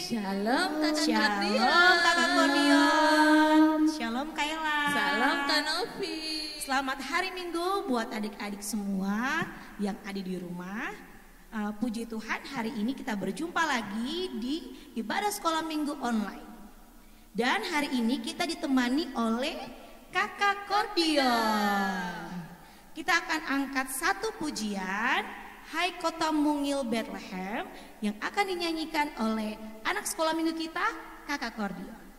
Shalom Kakak Shalom Kakak Kordion. Shalom Kaila. Salam Kak Novi. Selamat hari Minggu buat adik-adik semua yang ada di rumah. Puji Tuhan, hari ini kita berjumpa lagi di ibadah sekolah minggu online. Dan hari ini kita ditemani oleh Kakak Kordion. Kita akan angkat satu pujian, Hai Kota Mungil Bethlehem, yang akan dinyanyikan oleh anak sekolah minggu kita, Kakak Kordion.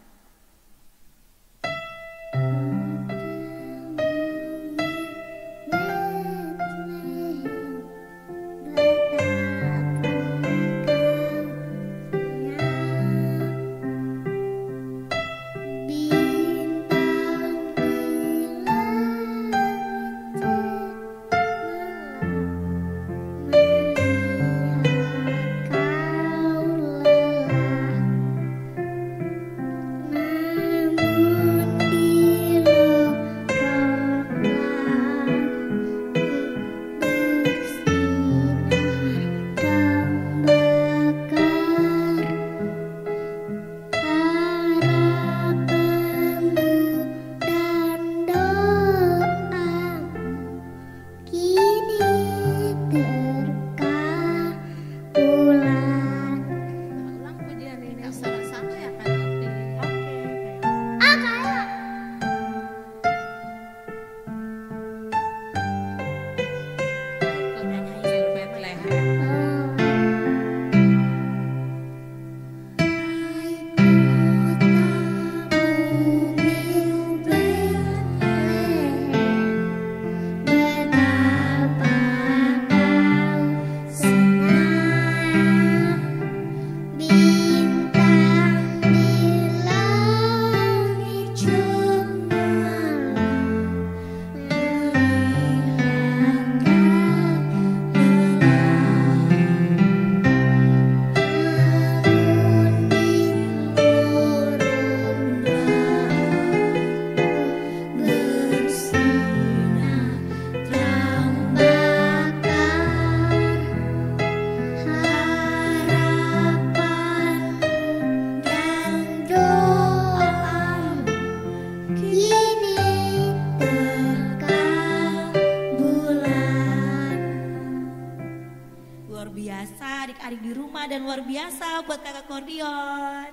Adik-adik di rumah dan luar biasa buat Kakak Kordion.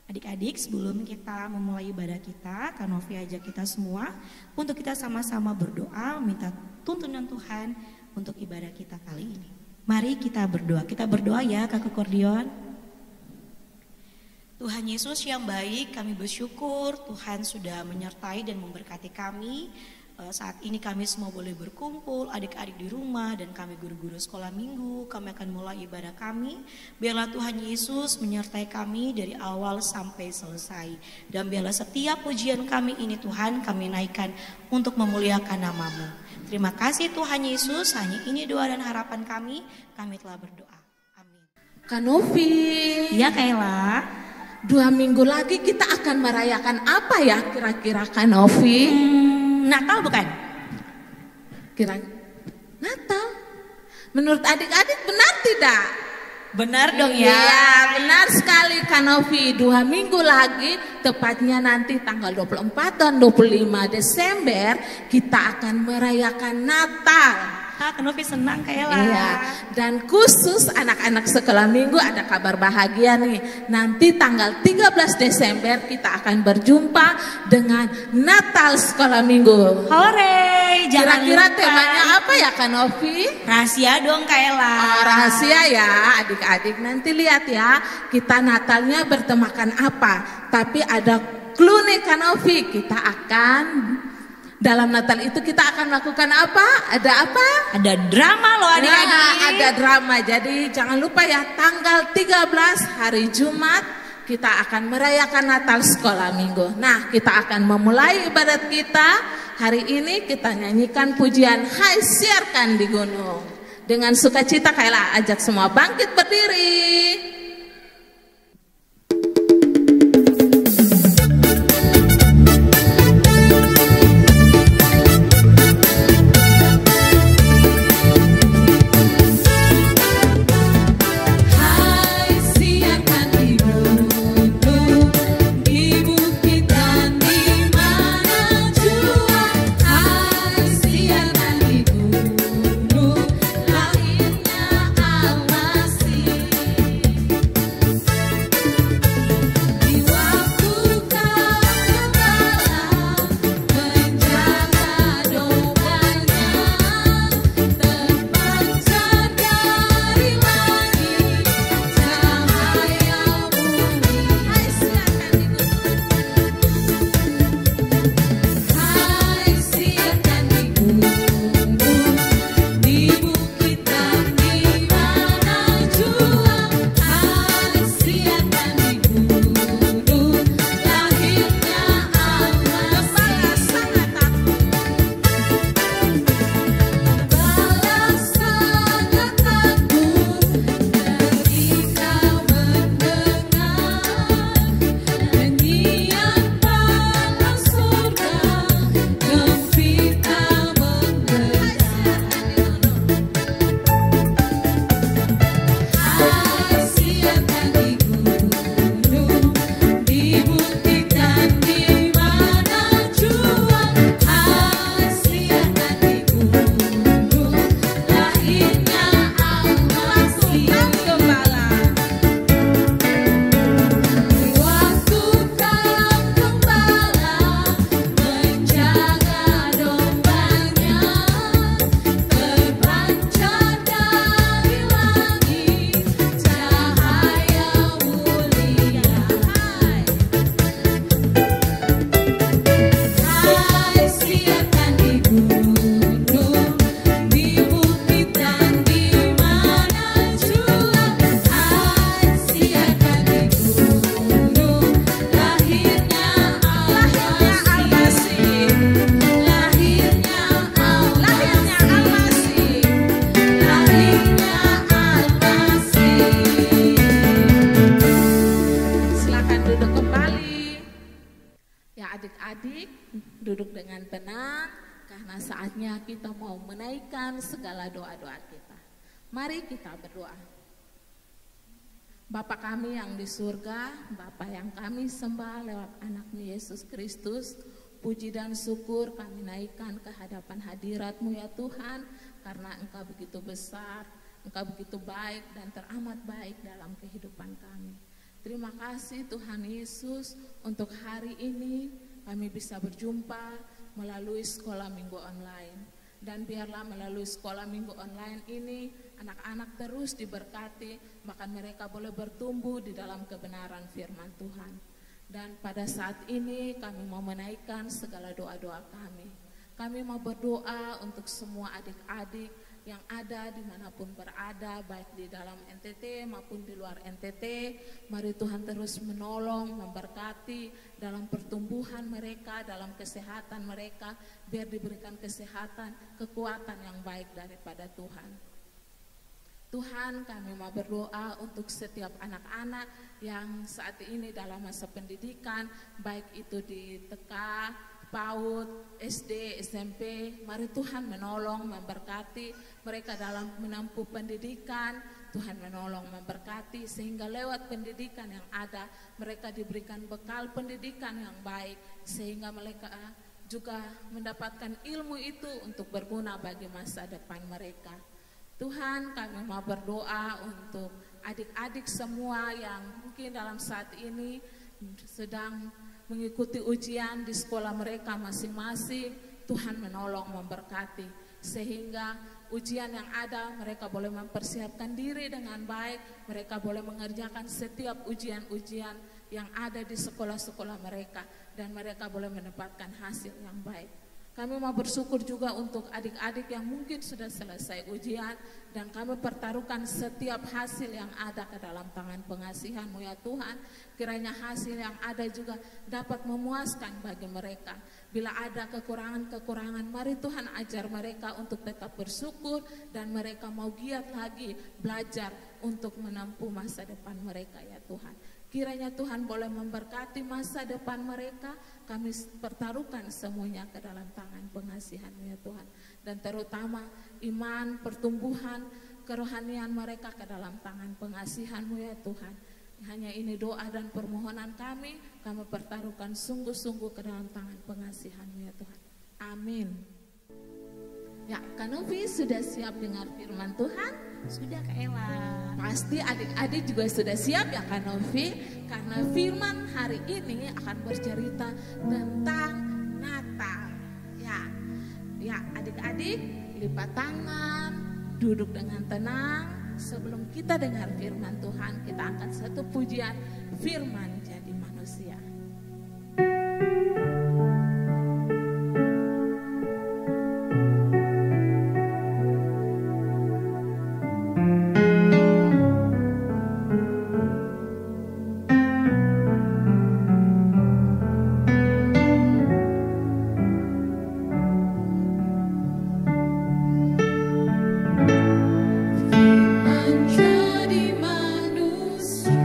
Adik-adik, sebelum kita memulai ibadah kita, Kak Novi ajak kita semua untuk kita sama-sama berdoa minta tuntunan Tuhan untuk ibadah kita kali ini. Mari kita berdoa. Kita berdoa ya Kakak Kordion. Tuhan Yesus yang baik, kami bersyukur Tuhan sudah menyertai dan memberkati kami. Saat ini kami semua boleh berkumpul, adik-adik di rumah dan kami guru-guru sekolah minggu. Kami akan mulai ibadah kami. Biarlah Tuhan Yesus menyertai kami dari awal sampai selesai. Dan biarlah setiap pujian kami ini Tuhan kami naikkan untuk memuliakan nama-Mu. Terima kasih Tuhan Yesus, hanya ini doa dan harapan kami telah berdoa. Amin. Kak Novi. Iya Kaila. 2 minggu lagi kita akan merayakan apa ya kira-kira Kak Novi? Natal bukan? Kira Natal. Menurut adik-adik benar tidak? Benar dong ya. Iya, benar sekali Kak Novi. 2 minggu lagi, tepatnya nanti tanggal 24 dan 25 Desember kita akan merayakan Natal. Kak Novi senang Kaila. Iya, dan khusus anak-anak sekolah minggu ada kabar bahagia nih. Nanti tanggal 13 Desember kita akan berjumpa dengan Natal sekolah minggu. Hore, kira-kira temanya apa ya Kak Novi? Rahasia dong Kaila. Oh, rahasia ya adik-adik, nanti lihat ya kita Natalnya bertemakan apa. Tapi ada clue nih Kak Novi, kita akan dalam Natal itu kita akan melakukan apa? Ada apa? Ada drama loh adik-adik. Nah, ada drama. Jadi jangan lupa ya tanggal 13 hari Jumat kita akan merayakan Natal sekolah minggu. Nah, kita akan memulai ibadat kita. Hari ini kita nyanyikan pujian Hai Siarkan di Gunung. Dengan sukacita Kaila ajak semua bangkit berdiri. Hai siarkan adik-adik duduk dengan tenang karena saatnya kita mau menaikkan segala doa-doa kita. Mari kita berdoa. Bapa kami yang di surga, Bapa yang kami sembah lewat anak-Mu Yesus Kristus, puji dan syukur kami naikkan ke hadapan hadirat-Mu ya Tuhan, karena Engkau begitu besar, Engkau begitu baik dan teramat baik dalam kehidupan kami. Terima kasih Tuhan Yesus untuk hari ini kami bisa berjumpa melalui sekolah minggu online. Dan biarlah melalui sekolah minggu online ini anak-anak terus diberkati, bahkan mereka boleh bertumbuh di dalam kebenaran firman Tuhan. Dan pada saat ini kami mau menaikkan segala doa-doa kami. Kami mau berdoa untuk semua adik-adik yang ada dimanapun berada, baik di dalam NTT maupun di luar NTT. Mari Tuhan terus menolong, memberkati dalam pertumbuhan mereka, dalam kesehatan mereka, biar diberikan kesehatan, kekuatan yang baik daripada Tuhan. Tuhan, kami mau berdoa untuk setiap anak-anak yang saat ini dalam masa pendidikan, baik itu di TK, PAUD, SD, SMP. Mari Tuhan menolong, memberkati mereka dalam menempuh pendidikan. Tuhan menolong, memberkati sehingga lewat pendidikan yang ada mereka diberikan bekal pendidikan yang baik, sehingga mereka juga mendapatkan ilmu itu untuk berguna bagi masa depan mereka. Tuhan, kami mau berdoa untuk adik-adik semua yang mungkin dalam saat ini sedang mengikuti ujian di sekolah mereka masing-masing. Tuhan menolong, memberkati sehingga ujian yang ada mereka boleh mempersiapkan diri dengan baik, mereka boleh mengerjakan setiap ujian-ujian yang ada di sekolah-sekolah mereka, dan mereka boleh mendapatkan hasil yang baik. Kami mau bersyukur juga untuk adik-adik yang mungkin sudah selesai ujian, dan kami pertaruhkan setiap hasil yang ada ke dalam tangan pengasihan-Mu ya Tuhan. Kiranya hasil yang ada juga dapat memuaskan bagi mereka. Bila ada kekurangan-kekurangan, mari Tuhan ajar mereka untuk tetap bersyukur, dan mereka mau giat lagi belajar untuk menempuh masa depan mereka ya Tuhan. Kiranya Tuhan boleh memberkati masa depan mereka. Kami pertaruhkan semuanya ke dalam tangan pengasihan-Mu ya Tuhan. Dan terutama iman, pertumbuhan, kerohanian mereka ke dalam tangan pengasihan-Mu ya Tuhan. Hanya ini doa dan permohonan kami pertaruhkan sungguh-sungguh ke dalam tangan pengasihan-Mu ya Tuhan. Amin. Ya, Kak Novi sudah siap dengar firman Tuhan? Sudah Kak Ella. Pasti adik-adik juga sudah siap ya Kak Novi, karena firman hari ini akan bercerita tentang Natal. Ya adik-adik lipat tangan, duduk dengan tenang. Sebelum kita dengar firman Tuhan, kita angkat satu pujian, firman jadi manusia. Jadi manusia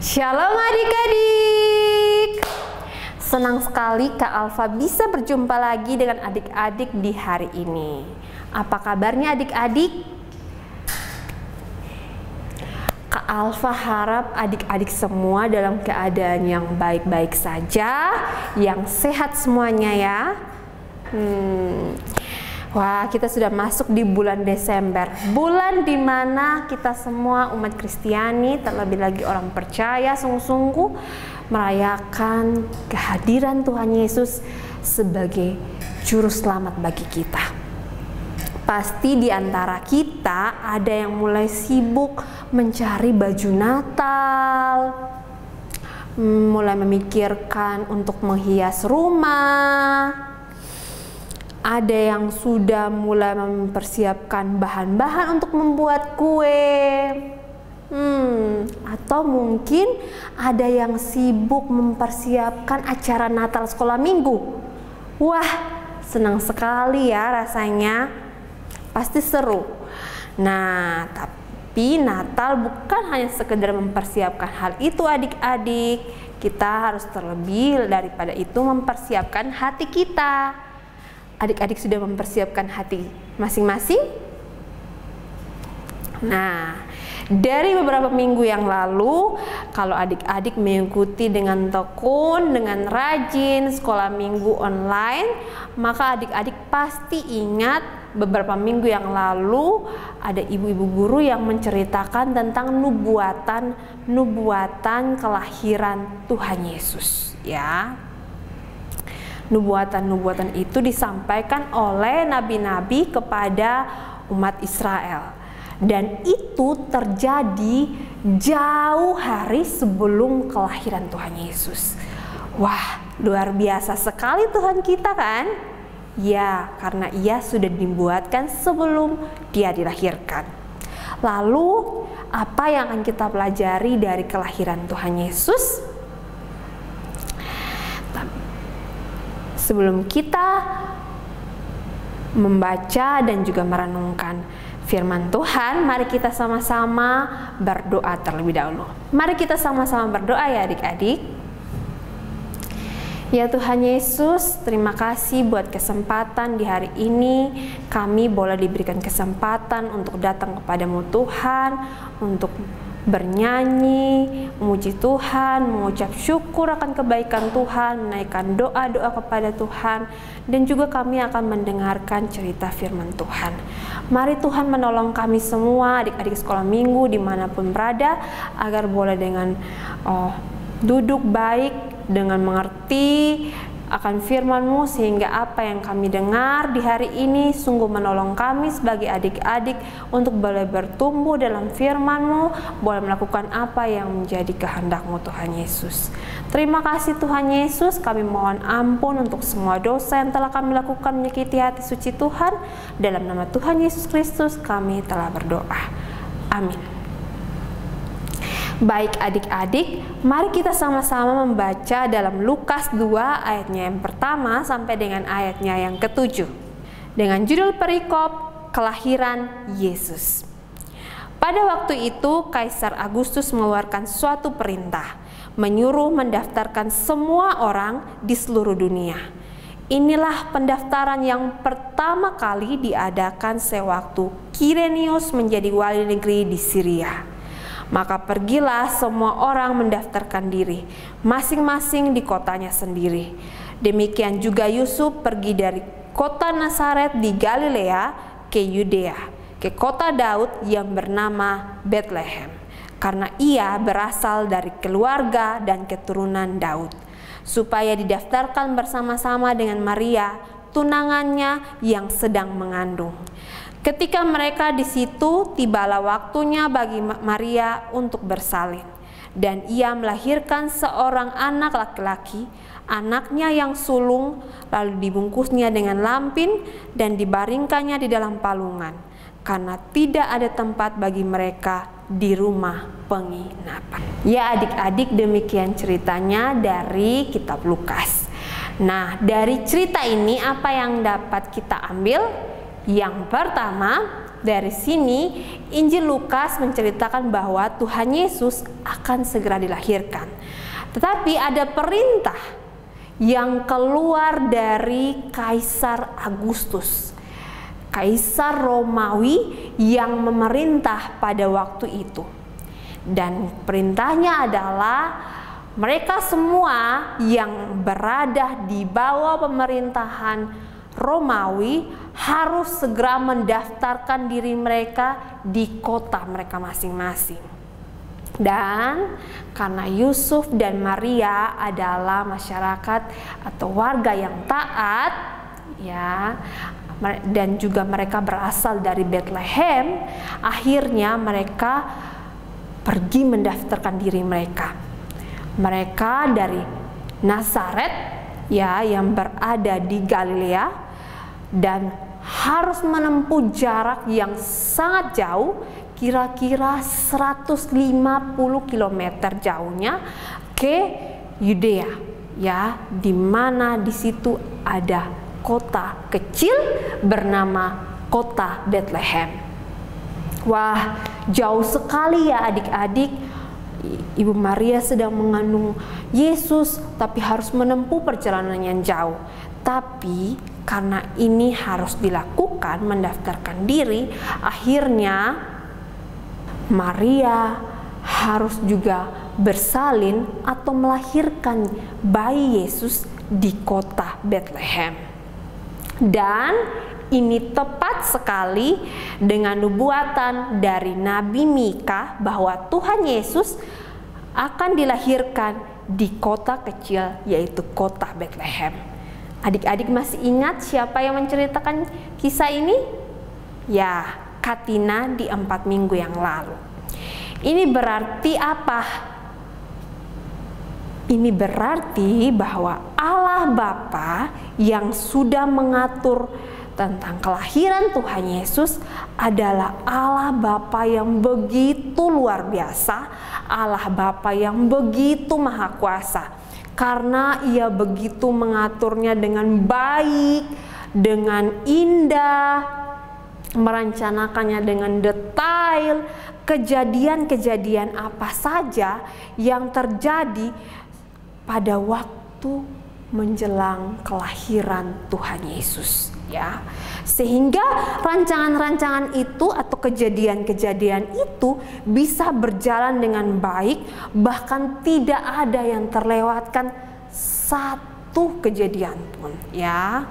Shalom adik-adik. Senang sekali Kak Alfa bisa berjumpa lagi dengan adik-adik di hari ini. Apa kabarnya adik-adik? Kak Alfa harap adik-adik semua dalam keadaan yang baik-baik saja, yang sehat semuanya ya. Wah, kita sudah masuk di bulan Desember, bulan dimana kita semua umat Kristiani, terlebih lagi orang percaya, sungguh-sungguh merayakan kehadiran Tuhan Yesus sebagai juru selamat bagi kita. Pasti di antara kita ada yang mulai sibuk mencari baju Natal, mulai memikirkan untuk menghias rumah. Ada yang sudah mulai mempersiapkan bahan-bahan untuk membuat kue. Atau mungkin ada yang sibuk mempersiapkan acara Natal sekolah minggu. Wah, senang sekali ya rasanya. Pasti seru. Nah, tapi Natal bukan hanya sekedar mempersiapkan hal itu adik-adik. Kita harus terlebih daripada itu mempersiapkan hati kita. Adik-adik sudah mempersiapkan hati masing-masing? Nah, dari beberapa minggu yang lalu, kalau adik-adik mengikuti dengan tekun, dengan rajin sekolah minggu online, maka adik-adik pasti ingat beberapa minggu yang lalu ada ibu-ibu guru yang menceritakan tentang nubuatan kelahiran Tuhan Yesus, ya. Nubuatan-nubuatan itu disampaikan oleh nabi-nabi kepada umat Israel. Dan itu terjadi jauh hari sebelum kelahiran Tuhan Yesus. Wah, luar biasa sekali Tuhan kita kan? Ya, karena Ia sudah dibuatkan sebelum Dia dilahirkan. Lalu, apa yang akan kita pelajari dari kelahiran Tuhan Yesus? Sebelum kita membaca dan juga merenungkan firman Tuhan, mari kita sama-sama berdoa terlebih dahulu. Mari kita sama-sama berdoa ya adik-adik. Ya Tuhan Yesus, terima kasih buat kesempatan di hari ini. Kami boleh diberikan kesempatan untuk datang kepadamu Tuhan, untuk bernyanyi, memuji Tuhan, mengucap syukur akan kebaikan Tuhan, menaikkan doa-doa kepada Tuhan, dan juga kami akan mendengarkan cerita firman Tuhan. Mari Tuhan menolong kami semua, adik-adik sekolah minggu dimanapun berada, agar boleh dengan duduk baik, dengan mengerti akan firman-Mu, sehingga apa yang kami dengar di hari ini sungguh menolong kami sebagai adik-adik untuk boleh bertumbuh dalam firman-Mu, boleh melakukan apa yang menjadi kehendak-Mu Tuhan Yesus. Terima kasih Tuhan Yesus, kami mohon ampun untuk semua dosa yang telah kami lakukan menyakiti hati suci Tuhan. Dalam nama Tuhan Yesus Kristus kami telah berdoa. Amin. Baik adik-adik, mari kita sama-sama membaca dalam Lukas 2 ayatnya yang pertama sampai dengan ayatnya yang ke-7. Dengan judul perikop kelahiran Yesus. Pada waktu itu Kaisar Agustus mengeluarkan suatu perintah, menyuruh mendaftarkan semua orang di seluruh dunia. Inilah pendaftaran yang pertama kali diadakan sewaktu Kirenius menjadi wali negeri di Syria. Maka pergilah semua orang mendaftarkan diri, masing-masing di kotanya sendiri. Demikian juga Yusuf pergi dari kota Nazaret di Galilea ke Yudea, ke kota Daud yang bernama Betlehem, karena ia berasal dari keluarga dan keturunan Daud, supaya didaftarkan bersama-sama dengan Maria, tunangannya yang sedang mengandung. Ketika mereka di situ, tibalah waktunya bagi Maria untuk bersalin, dan ia melahirkan seorang anak laki-laki, anaknya yang sulung, lalu dibungkusnya dengan lampin dan dibaringkannya di dalam palungan, karena tidak ada tempat bagi mereka di rumah penginapan. Ya adik-adik, demikian ceritanya dari kitab Lukas. Nah, dari cerita ini apa yang dapat kita ambil? Yang pertama, dari sini Injil Lukas menceritakan bahwa Tuhan Yesus akan segera dilahirkan. Tetapi ada perintah yang keluar dari Kaisar Agustus, Kaisar Romawi yang memerintah pada waktu itu. Dan perintahnya adalah mereka semua yang berada di bawah pemerintahan Romawi harus segera mendaftarkan diri mereka di kota mereka masing-masing. Dan karena Yusuf dan Maria adalah masyarakat atau warga yang taat, ya, dan juga mereka berasal dari Bethlehem, akhirnya mereka pergi mendaftarkan diri mereka. Mereka dari Nazaret, ya, yang berada di Galilea, dan harus menempuh jarak yang sangat jauh, kira-kira 150 km jauhnya ke Yudea, ya, di mana di situ ada kota kecil bernama kota Bethlehem. Wah, jauh sekali ya adik-adik. Ibu Maria sedang mengandung Yesus, tapi harus menempuh perjalanan yang jauh. Tapi karena ini harus dilakukan, mendaftarkan diri, akhirnya Maria harus juga bersalin atau melahirkan bayi Yesus di kota Bethlehem. Dan ini tepat sekali dengan nubuatan dari Nabi Mika bahwa Tuhan Yesus akan dilahirkan di kota kecil, yaitu kota Bethlehem. Adik-adik masih ingat siapa yang menceritakan kisah ini? Ya, Katina di 4 minggu yang lalu. Ini berarti apa? Ini berarti bahwa Allah Bapa yang sudah mengatur tentang kelahiran Tuhan Yesus adalah Allah Bapa yang begitu luar biasa, Allah Bapa yang begitu maha kuasa. Karena Ia begitu mengaturnya dengan baik, dengan indah, merencanakannya dengan detail, kejadian-kejadian apa saja yang terjadi pada waktu menjelang kelahiran Tuhan Yesus, ya. Sehingga rancangan-rancangan itu atau kejadian-kejadian itu bisa berjalan dengan baik, bahkan tidak ada yang terlewatkan satu kejadian pun, ya.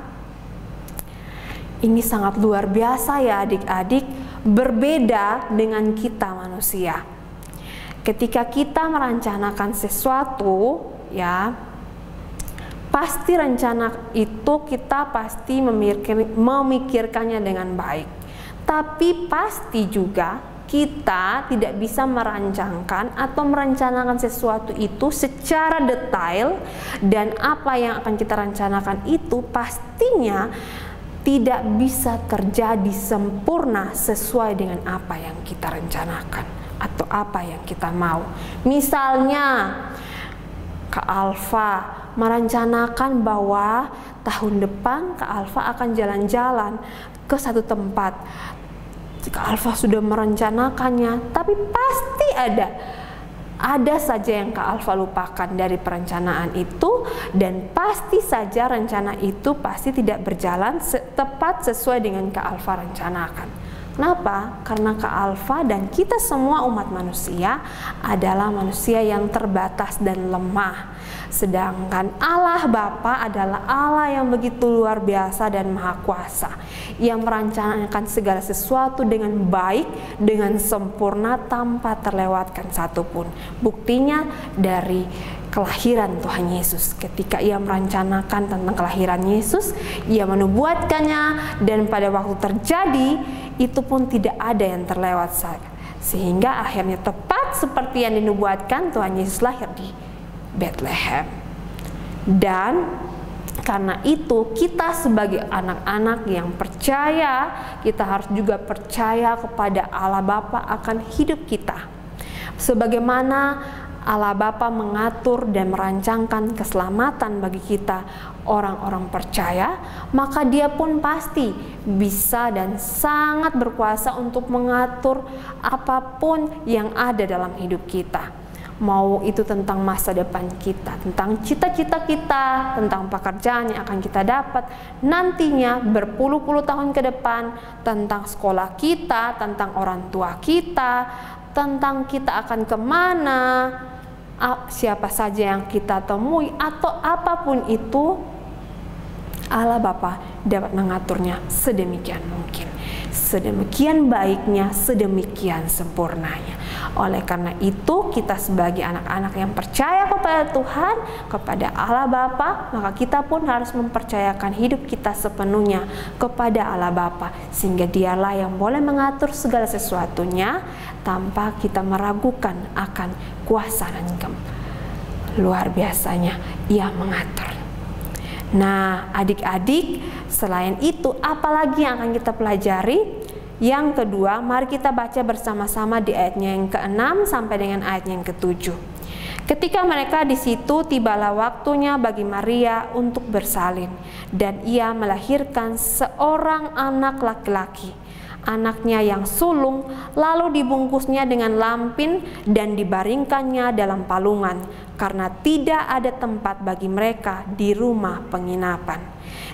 Ini sangat luar biasa ya adik-adik, berbeda dengan kita manusia. Ketika kita merencanakan sesuatu, ya, pasti rencana itu kita pasti memikirkannya dengan baik. Tapi pasti juga kita tidak bisa merancangkan atau merencanakan sesuatu itu secara detail, dan apa yang akan kita rencanakan itu pastinya tidak bisa terjadi sempurna sesuai dengan apa yang kita rencanakan atau apa yang kita mau. Misalnya Kak Alfa merencanakan bahwa tahun depan Kak Alfa akan jalan-jalan ke satu tempat. Kak Alfa sudah merencanakannya, tapi pasti ada saja yang Kak Alfa lupakan dari perencanaan itu, dan pasti saja rencana itu pasti tidak berjalan tepat sesuai dengan Kak Alfa rencanakan. Kenapa? Karena Kak Alfa dan kita semua umat manusia adalah manusia yang terbatas dan lemah. Sedangkan Allah Bapa adalah Allah yang begitu luar biasa dan maha kuasa, yang merencanakan segala sesuatu dengan baik, dengan sempurna, tanpa terlewatkan satupun. Buktinya dari kelahiran Tuhan Yesus. Ketika Ia merencanakan tentang kelahiran Yesus, Ia menubuatkannya, dan pada waktu terjadi itu pun tidak ada yang terlewat, sehingga akhirnya tepat seperti yang dinubuatkan, Tuhan Yesus lahir di Bethlehem. Dan karena itu kita sebagai anak-anak yang percaya, kita harus juga percaya kepada Allah Bapa akan hidup kita. Sebagaimana Allah Bapa mengatur dan merancangkan keselamatan bagi kita orang-orang percaya, maka Dia pun pasti bisa dan sangat berkuasa untuk mengatur apapun yang ada dalam hidup kita. Mau itu tentang masa depan kita, tentang cita-cita kita, tentang pekerjaan yang akan kita dapat nantinya berpuluh-puluh tahun ke depan, tentang sekolah kita, tentang orang tua kita, tentang kita akan kemana, siapa saja yang kita temui, atau apapun itu, Allah Bapa dapat mengaturnya sedemikian mungkin, sedemikian baiknya, sedemikian sempurnanya. Oleh karena itu, kita sebagai anak-anak yang percaya kepada Tuhan, kepada Allah Bapa, maka kita pun harus mempercayakan hidup kita sepenuhnya kepada Allah Bapa, sehingga Dialah yang boleh mengatur segala sesuatunya tanpa kita meragukan akan kuasa dan luar biasanya Ia mengatur. Nah, adik-adik, selain itu apalagi yang akan kita pelajari? Yang kedua, mari kita baca bersama-sama di ayatnya yang ke-6 sampai dengan ayatnya yang ke-7. Ketika mereka di situ, tibalah waktunya bagi Maria untuk bersalin, dan ia melahirkan seorang anak laki-laki, anaknya yang sulung, lalu dibungkusnya dengan lampin dan dibaringkannya dalam palungan, karena tidak ada tempat bagi mereka di rumah penginapan.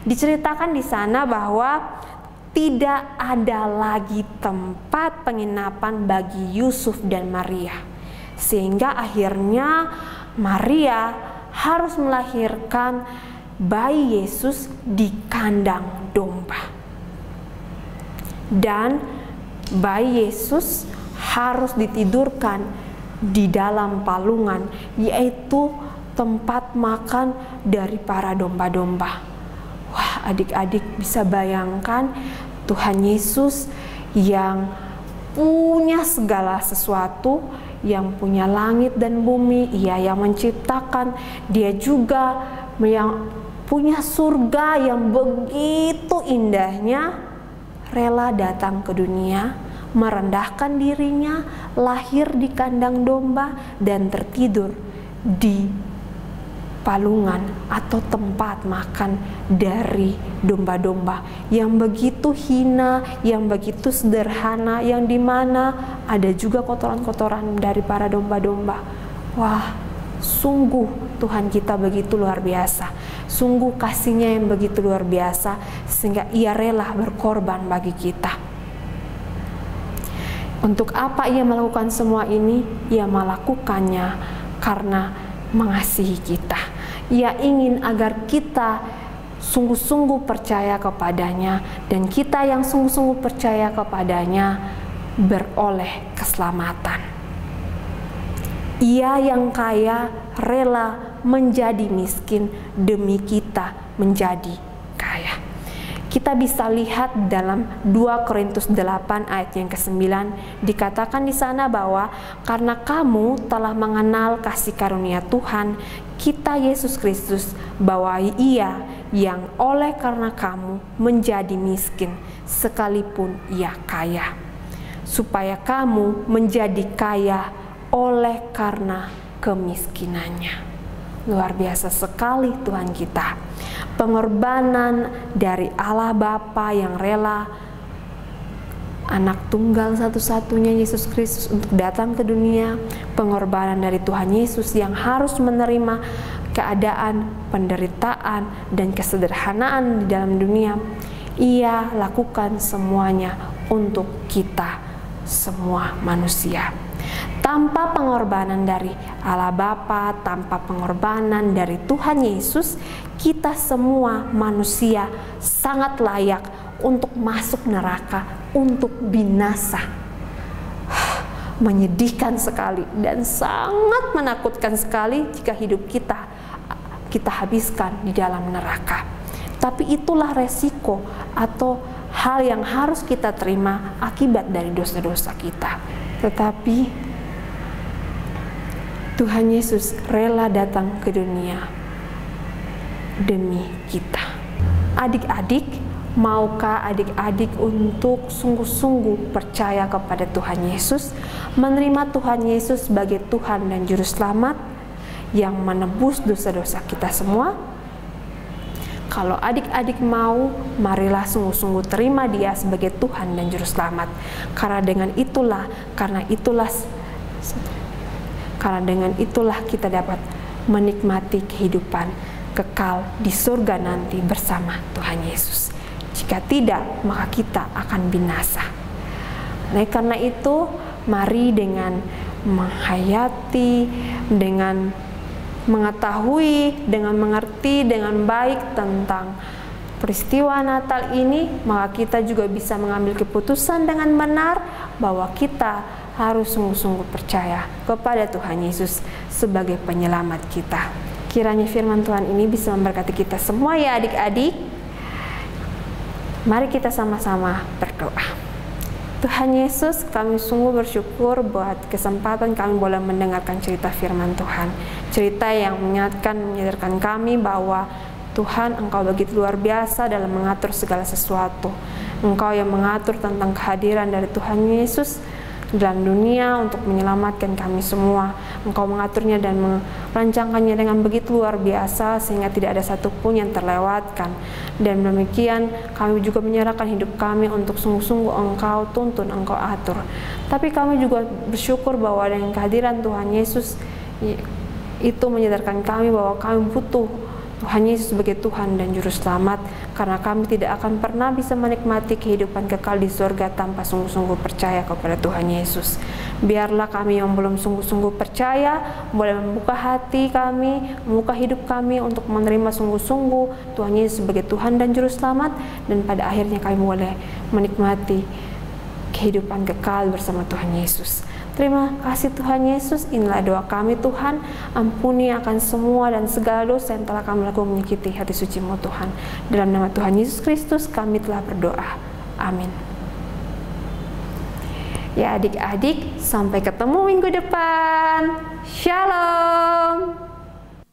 Diceritakan di sana bahwa tidak ada lagi tempat penginapan bagi Yusuf dan Maria, sehingga akhirnya Maria harus melahirkan bayi Yesus di kandang domba. Dan bayi Yesus harus ditidurkan di dalam palungan, yaitu tempat makan dari para domba-domba. Wah, adik-adik bisa bayangkan Tuhan Yesus yang punya segala sesuatu, yang punya langit dan bumi, Ia yang menciptakan, Dia juga yang punya surga yang begitu indahnya, rela datang ke dunia, merendahkan dirinya, lahir di kandang domba, dan tertidur di palungan atau tempat makan dari domba-domba yang begitu hina, yang begitu sederhana, yang dimana ada juga kotoran-kotoran dari para domba-domba. Wah, sungguh Tuhan kita begitu luar biasa, sungguh kasih-Nya yang begitu luar biasa, sehingga Ia rela berkorban bagi kita. Untuk apa Ia melakukan semua ini? Ia melakukannya karena mengasihi kita. Ia ingin agar kita sungguh-sungguh percaya kepadanya, dan kita yang sungguh-sungguh percaya kepadanya beroleh keselamatan. Ia yang kaya rela menjadi miskin demi kita menjadi kaya. Kita bisa lihat dalam 2 Korintus 8 ayat yang ke-9, dikatakan di sana bahwa karena kamu telah mengenal kasih karunia Tuhan kita Yesus Kristus, bahwa Ia yang oleh karena kamu menjadi miskin sekalipun Ia kaya, supaya kamu menjadi kaya oleh karena kemiskinannya. Luar biasa sekali Tuhan kita. Pengorbanan dari Allah Bapa yang rela anak tunggal satu-satunya Yesus Kristus untuk datang ke dunia, pengorbanan dari Tuhan Yesus yang harus menerima keadaan penderitaan dan kesederhanaan di dalam dunia. Ia lakukan semuanya untuk kita semua manusia. Tanpa pengorbanan dari Allah Bapa, tanpa pengorbanan dari Tuhan Yesus, kita semua manusia sangat layak untuk masuk neraka, untuk binasa. Menyedihkan sekali dan sangat menakutkan sekali jika hidup kita habiskan di dalam neraka. Tapi itulah resiko atau hal yang harus kita terima akibat dari dosa-dosa kita. Tetapi Tuhan Yesus rela datang ke dunia demi kita. Adik-adik, maukah adik-adik untuk sungguh-sungguh percaya kepada Tuhan Yesus? menerima Tuhan Yesus sebagai Tuhan dan Juru Selamat yang menebus dosa-dosa kita semua? Kalau adik-adik mau, marilah sungguh-sungguh terima Dia sebagai Tuhan dan Juru Selamat. Karena dengan itulah kita dapat menikmati kehidupan kekal di surga nanti bersama Tuhan Yesus. Jika tidak, maka kita akan binasa. Oleh karena itu, mari dengan menghayati, dengan mengetahui, dengan mengerti dengan baik tentang peristiwa Natal ini, maka kita juga bisa mengambil keputusan dengan benar bahwa kita harus sungguh-sungguh percaya kepada Tuhan Yesus sebagai penyelamat kita. Kiranya firman Tuhan ini bisa memberkati kita semua ya adik-adik. Mari kita sama-sama berdoa. Tuhan Yesus, kami sungguh bersyukur buat kesempatan kami boleh mendengarkan cerita firman Tuhan. Cerita yang menyadarkan kami bahwa Tuhan, Engkau begitu luar biasa dalam mengatur segala sesuatu. Engkau yang mengatur tentang kehadiran dari Tuhan Yesus dalam dunia untuk menyelamatkan kami semua. Engkau mengaturnya dan merancangkannya dengan begitu luar biasa sehingga tidak ada satupun yang terlewatkan. Dan demikian kami juga menyerahkan hidup kami untuk sungguh-sungguh Engkau tuntun, Engkau atur. Tapi kami juga bersyukur bahwa dengan kehadiran Tuhan Yesus itu menyadarkan kami bahwa kami butuh Tuhan Yesus sebagai Tuhan dan Juru Selamat, karena kami tidak akan pernah bisa menikmati kehidupan kekal di surga tanpa sungguh-sungguh percaya kepada Tuhan Yesus. Biarlah kami yang belum sungguh-sungguh percaya boleh membuka hati kami, membuka hidup kami untuk menerima sungguh-sungguh Tuhan Yesus sebagai Tuhan dan Juru Selamat, dan pada akhirnya kami boleh menikmati kehidupan kekal bersama Tuhan Yesus. Terima kasih Tuhan Yesus, inilah doa kami Tuhan, ampuni akan semua dan segala dosa yang telah kami lakukan menyakiti hati suci-Mu Tuhan. Dalam nama Tuhan Yesus Kristus kami telah berdoa. Amin. Ya adik-adik, sampai ketemu minggu depan. Shalom.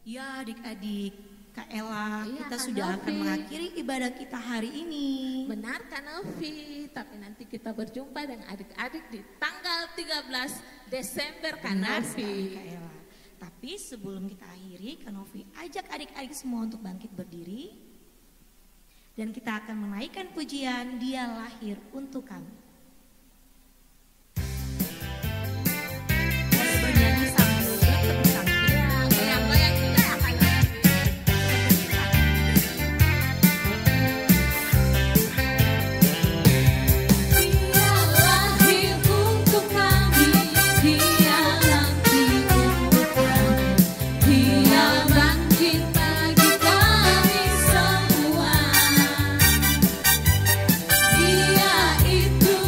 Ya adik-adik, Kak Ella, Iya, kita Kak sudah Novi. akan mengakhiri ibadah kita hari ini. Benar Kak Novi, tapi nanti kita berjumpa dengan adik-adik di tanggal 13 Desember Kak Benar sekali, Novi. Kak Ella. Tapi sebelum kita akhiri, Kak Novi ajak adik-adik semua untuk bangkit berdiri. Dan kita akan menaikkan pujian Dia Lahir Untuk Kami. Boleh bernyanyi sambil bertepuk tangan. Ya, goyang-goyang juga ya Kak Novi. Dia lahir untuk kami, Dia lahir untuk kami, Dia bangkit bagi kami semua. Dia itu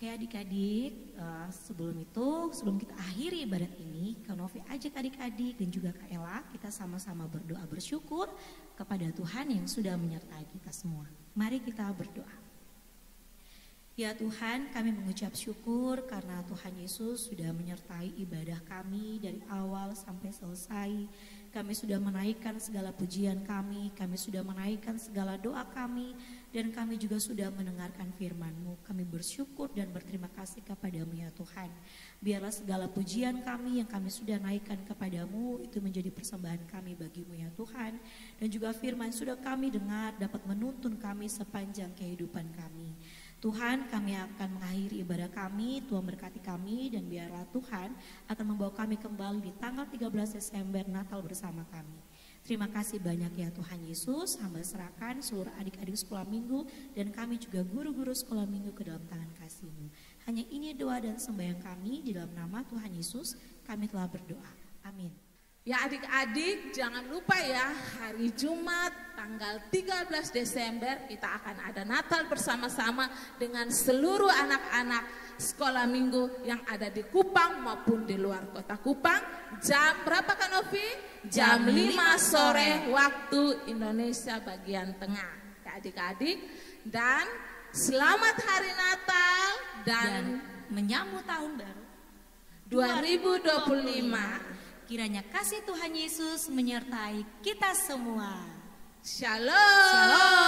Oke adik-adik, sebelum kita akhiri ibadat ini, Kak Novi ajak adik-adik dan juga Kak Ella, kita sama-sama berdoa bersyukur kepada Tuhan yang sudah menyertai kita semua. Mari kita berdoa. Ya Tuhan, kami mengucap syukur karena Tuhan Yesus sudah menyertai ibadah kami dari awal sampai selesai. Kami sudah menaikkan segala pujian kami sudah menaikkan segala doa kami, dan kami juga sudah mendengarkan firman-Mu. Kami bersyukur dan berterima kasih kepada-Mu ya Tuhan. Biarlah segala pujian kami yang kami sudah naikkan kepada-Mu itu menjadi persembahan kami bagi-Mu ya Tuhan. Dan juga firman sudah kami dengar dapat menuntun kami sepanjang kehidupan kami. Tuhan, kami akan mengakhiri ibadah kami, Tuhan berkati kami, dan biarlah Tuhan akan membawa kami kembali di tanggal 13 Desember Natal bersama kami. Terima kasih banyak ya Tuhan Yesus, hamba serahkan seluruh adik-adik sekolah minggu dan kami juga guru-guru sekolah minggu ke dalam tangan kasih-Mu. Hanya ini doa dan sembahyang kami, di dalam nama Tuhan Yesus kami telah berdoa. Amin. Ya adik-adik, jangan lupa ya, hari Jumat tanggal 13 Desember kita akan ada Natal bersama-sama dengan seluruh anak-anak sekolah minggu yang ada di Kupang maupun di luar kota Kupang. Jam berapa Kak Novi? Jam 5 sore waktu Indonesia bagian tengah. Ya adik-adik, dan selamat hari Natal dan menyambut tahun baru 2025. Kiranya kasih Tuhan Yesus menyertai kita semua. Shalom. Shalom.